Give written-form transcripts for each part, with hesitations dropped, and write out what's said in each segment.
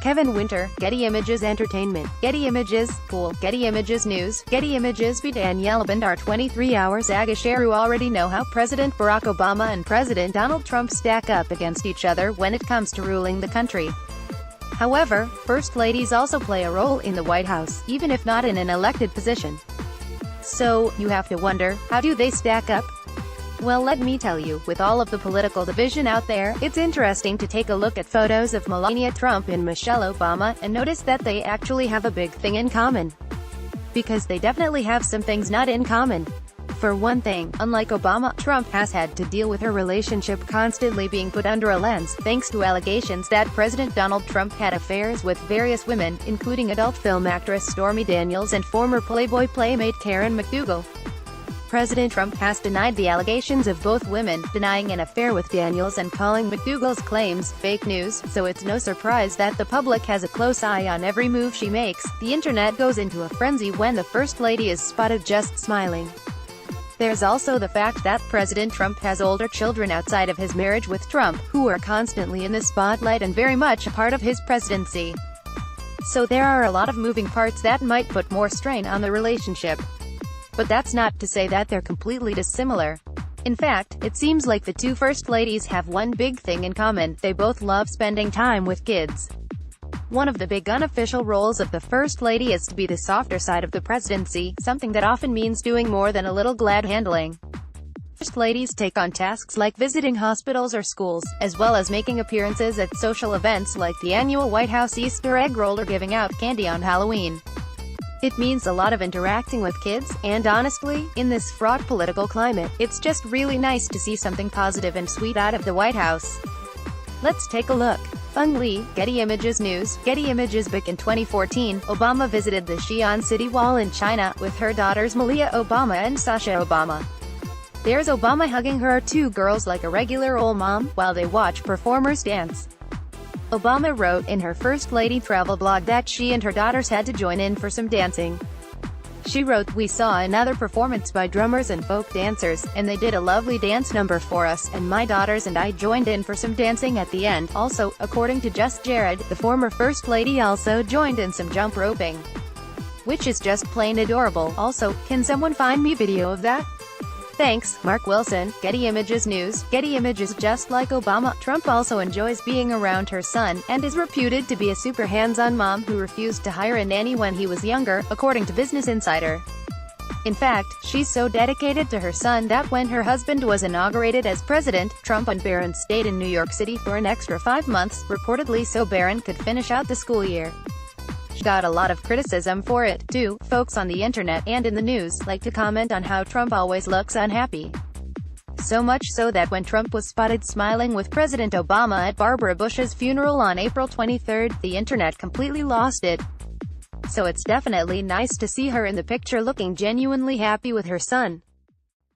Kevin Winter, Getty Images Entertainment, Getty Images, Pool, Getty Images News, Getty ImagesBy Daniella Bondar23 hours agoShareWe already know how President Barack Obama and President Donald Trump stack up against each other when it comes to ruling the country. However, First Ladies also play a role in the White House, even if not in an elected position. So, you have to wonder, how do they stack up? Well, let me tell you, with all of the political division out there, it's interesting to take a look at photos of Melania Trump and Michelle Obama, and notice that they actually have a big thing in common. Because they definitely have some things not in common. For one thing, unlike Obama, Trump has had to deal with her relationship constantly being put under a lens, thanks to allegations that President Donald Trump had affairs with various women, including adult film actress Stormy Daniels and former Playboy playmate Karen McDougal. President Trump has denied the allegations of both women, denying an affair with Daniels and calling McDougal's claims fake news, so it's no surprise that the public has a close eye on every move she makes. The internet goes into a frenzy when the First Lady is spotted just smiling. There's also the fact that President Trump has older children outside of his marriage with Trump, who are constantly in the spotlight and very much a part of his presidency. So there are a lot of moving parts that might put more strain on the relationship. But that's not to say that they're completely dissimilar. In fact, it seems like the two First Ladies have one big thing in common: they both love spending time with kids. One of the big unofficial roles of the First Lady is to be the softer side of the presidency, something that often means doing more than a little glad handling. First Ladies take on tasks like visiting hospitals or schools, as well as making appearances at social events like the annual White House Easter egg roll or giving out candy on Halloween. It means a lot of interacting with kids, and honestly, in this fraught political climate, it's just really nice to see something positive and sweet out of the White House. Let's take a look. Feng Li, Getty Images News, Getty Images. Back in 2014, Obama visited the Xi'an City Wall in China, with her daughters Malia Obama and Sasha Obama. There's Obama hugging her two girls like a regular old mom, while they watch performers dance. Obama wrote in her First Lady travel blog that she and her daughters had to join in for some dancing. She wrote, "We saw another performance by drummers and folk dancers, and they did a lovely dance number for us, and my daughters and I joined in for some dancing at the end." Also, according to Just Jared, the former First Lady also joined in some jump roping, which is just plain adorable. Also, can someone find me video of that? Thanks, Mark Wilson, Getty Images News, Getty Images. Just like Obama, Trump also enjoys being around her son, and is reputed to be a super hands-on mom who refused to hire a nanny when he was younger, according to Business Insider. In fact, she's so dedicated to her son that when her husband was inaugurated as president, Trump and Barron stayed in New York City for an extra 5 months, reportedly so Barron could finish out the school year. She got a lot of criticism for it, too. Folks on the internet and in the news like to comment on how Trump always looks unhappy. So much so that when Trump was spotted smiling with President Obama at Barbara Bush's funeral on April 23, the internet completely lost it. So it's definitely nice to see her in the picture looking genuinely happy with her son.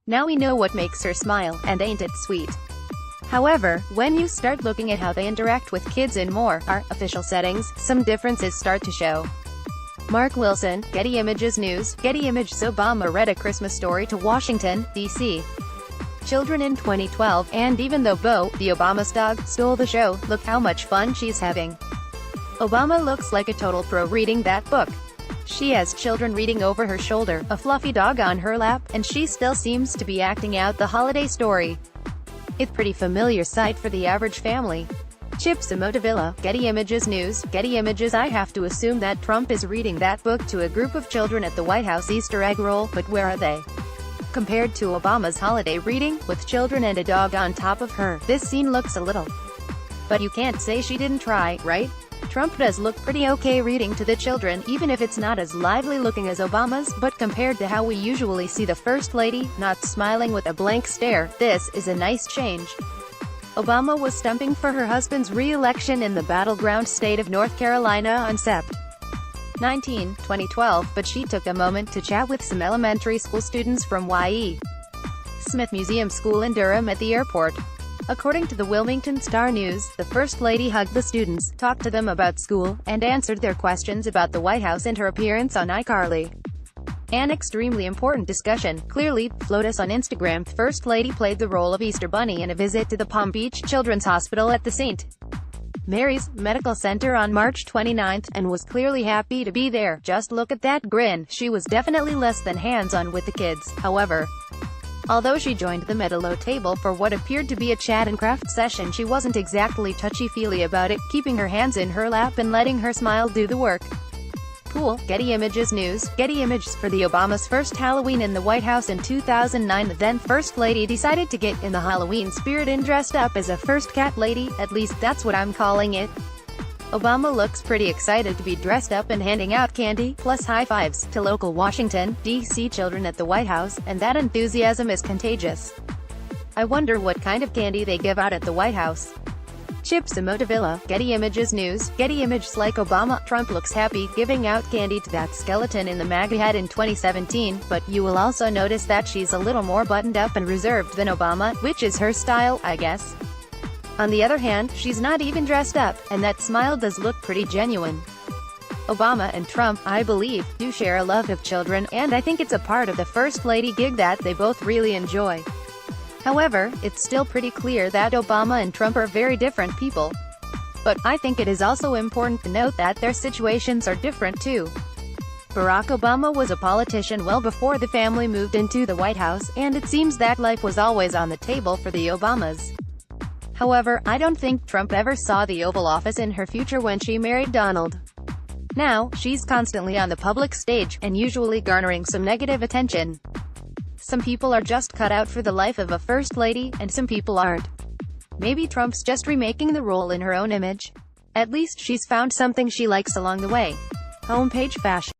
Now we know what makes her smile, and ain't it sweet? However, when you start looking at how they interact with kids in more official settings, some differences start to show. Mark Wilson, Getty Images News, Getty Images. Obama read A Christmas Story to Washington, D.C. children in 2012, and even though Bo, the Obama's dog, stole the show, look how much fun she's having. Obama looks like a total pro reading that book. She has children reading over her shoulder, a fluffy dog on her lap, and she still seems to be acting out the holiday story. It's a pretty familiar sight for the average family. Chip Simotavilla, Getty Images News, Getty Images. I have to assume that Trump is reading that book to a group of children at the White House Easter egg roll, but where are they? Compared to Obama's holiday reading, with children and a dog on top of her, this scene looks a little. But you can't say she didn't try, right? Trump does look pretty okay reading to the children, even if it's not as lively looking as Obama's, but compared to how we usually see the First Lady, not smiling with a blank stare, this is a nice change. Obama was stumping for her husband's re-election in the battleground state of North Carolina on Sept. 19, 2012, but she took a moment to chat with some elementary school students from Y.E. Smith Museum School in Durham at the airport. According to the Wilmington Star News, the First Lady hugged the students, talked to them about school, and answered their questions about the White House and her appearance on iCarly. An extremely important discussion, clearly, Flotus on Instagram. First Lady played the role of Easter Bunny in a visit to the Palm Beach Children's Hospital at the St. Mary's Medical Center on March 29, and was clearly happy to be there. Just look at that grin. She was definitely less than hands-on with the kids, however. Although she joined them at a low table for what appeared to be a chat and craft session, she wasn't exactly touchy-feely about it, keeping her hands in her lap and letting her smile do the work. Cool. Getty Images News. Getty Images. For the Obama's first Halloween in the White House in 2009, the then First Lady decided to get in the Halloween spirit and dressed up as a first cat lady, at least that's what I'm calling it. Obama looks pretty excited to be dressed up and handing out candy, plus high-fives, to local Washington, D.C. children at the White House, and that enthusiasm is contagious. I wonder what kind of candy they give out at the White House. Chips Emotivilla. Getty Images News. Getty Images. Like Obama, Trump looks happy giving out candy to that skeleton in the MAGA hat in 2017, but you will also notice that she's a little more buttoned up and reserved than Obama, which is her style, I guess. On the other hand, she's not even dressed up, and that smile does look pretty genuine. Obama and Trump, I believe, do share a love of children, and I think it's a part of the First Lady gig that they both really enjoy. However, it's still pretty clear that Obama and Trump are very different people. But I think it is also important to note that their situations are different too. Barack Obama was a politician well before the family moved into the White House, and it seems that life was always on the table for the Obamas. However, I don't think Trump ever saw the Oval Office in her future when she married Donald. Now, she's constantly on the public stage, and usually garnering some negative attention. Some people are just cut out for the life of a first lady, and some people aren't. Maybe Trump's just remaking the role in her own image. At least she's found something she likes along the way. Homepage Fashion.